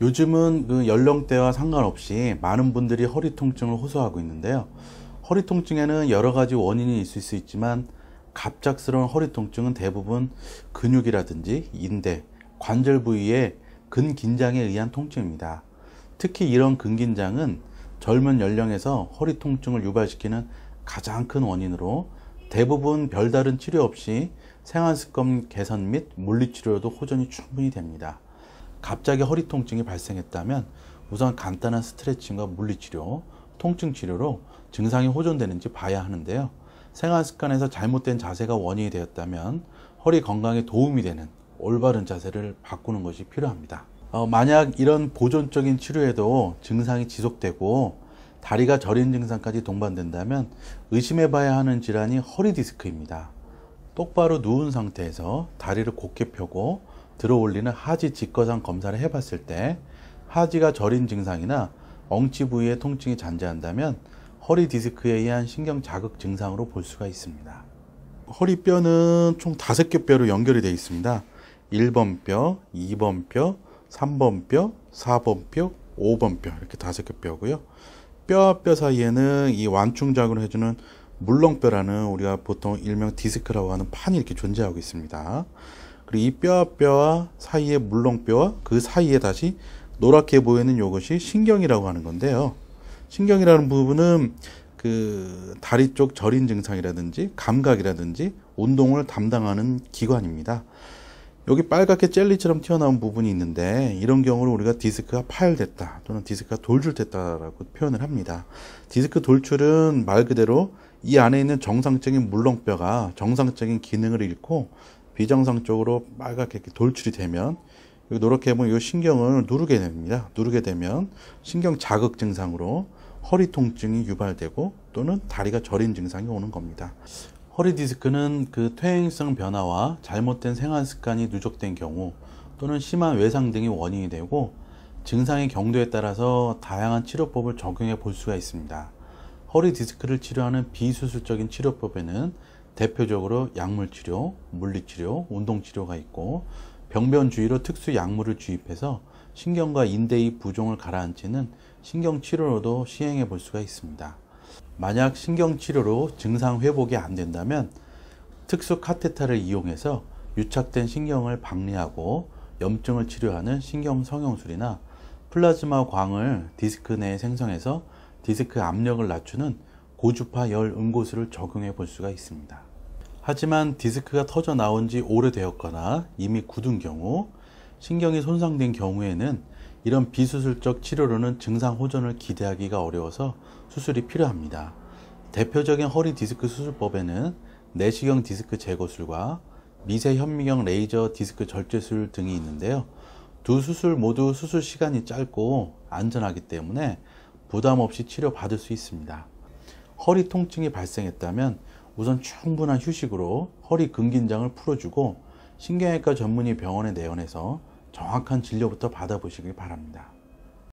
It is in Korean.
요즘은 그 연령대와 상관없이 많은 분들이 허리 통증을 호소하고 있는데요. 허리 통증에는 여러 가지 원인이 있을 수 있지만 갑작스러운 허리 통증은 대부분 근육이라든지 인대, 관절 부위의 근긴장에 의한 통증입니다. 특히 이런 근긴장은 젊은 연령에서 허리 통증을 유발시키는 가장 큰 원인으로 대부분 별다른 치료 없이 생활습관 개선 및 물리치료로도 호전이 충분히 됩니다. 갑자기 허리 통증이 발생했다면 우선 간단한 스트레칭과 물리치료, 통증 치료로 증상이 호전되는지 봐야 하는데요. 생활습관에서 잘못된 자세가 원인이 되었다면 허리 건강에 도움이 되는 올바른 자세를 바꾸는 것이 필요합니다. 만약 이런 보존적인 치료에도 증상이 지속되고 다리가 저린 증상까지 동반된다면 의심해 봐야 하는 질환이 허리 디스크입니다. 똑바로 누운 상태에서 다리를 곧게 펴고 들어 올리는 하지 직거상 검사를 해봤을 때 하지가 저린 증상이나 엉치 부위의 통증이 잔재한다면 허리 디스크에 의한 신경 자극 증상으로 볼 수가 있습니다. 허리뼈는 총 5개 뼈로 연결이 되어 있습니다. 1번 뼈, 2번 뼈, 3번 뼈, 4번 뼈, 5번 뼈 이렇게 5개 뼈고요. 뼈와 뼈 사이에는 이 완충 작용을 해주는 물렁뼈라는 우리가 보통 일명 디스크라고 하는 판이 이렇게 존재하고 있습니다. 그리고 이 뼈와 뼈와 사이의 물렁뼈와 그 사이에 다시 노랗게 보이는 이것이 신경이라고 하는 건데요. 신경이라는 부분은 그 다리 쪽 저린 증상이라든지 감각이라든지 운동을 담당하는 기관입니다. 여기 빨갛게 젤리처럼 튀어나온 부분이 있는데 이런 경우를 우리가 디스크가 파열됐다 또는 디스크가 돌출됐다라고 표현을 합니다. 디스크 돌출은 말 그대로 이 안에 있는 정상적인 물렁뼈가 정상적인 기능을 잃고 비정상적으로 빨갛게 이렇게 돌출이 되면 여기 노랗게 보면 이 신경을 누르게 됩니다. 누르게 되면 신경 자극 증상으로 허리 통증이 유발되고 또는 다리가 저린 증상이 오는 겁니다. 허리 디스크는 그 퇴행성 변화와 잘못된 생활 습관이 누적된 경우 또는 심한 외상 등이 원인이 되고 증상의 경도에 따라서 다양한 치료법을 적용해 볼 수가 있습니다. 허리 디스크를 치료하는 비수술적인 치료법에는 대표적으로 약물치료, 물리치료, 운동치료가 있고 병변 주위로 특수 약물을 주입해서 신경과 인대의 부종을 가라앉히는 신경치료로도 시행해 볼 수가 있습니다. 만약 신경치료로 증상 회복이 안 된다면 특수 카테터를 이용해서 유착된 신경을 박리하고 염증을 치료하는 신경성형술이나 플라즈마 광을 디스크 내에 생성해서 디스크 압력을 낮추는 고주파 열 응고술을 적용해 볼 수가 있습니다. 하지만 디스크가 터져 나온 지 오래되었거나 이미 굳은 경우, 신경이 손상된 경우에는 이런 비수술적 치료로는 증상 호전을 기대하기가 어려워서 수술이 필요합니다. 대표적인 허리 디스크 수술법에는 내시경 디스크 제거술과 미세 현미경 레이저 디스크 절제술 등이 있는데요. 두 수술 모두 수술 시간이 짧고 안전하기 때문에 부담 없이 치료받을 수 있습니다. 허리 통증이 발생했다면 우선 충분한 휴식으로 허리 근긴장을 풀어주고 신경외과 전문의 병원에 내원해서 정확한 진료부터 받아보시길 바랍니다.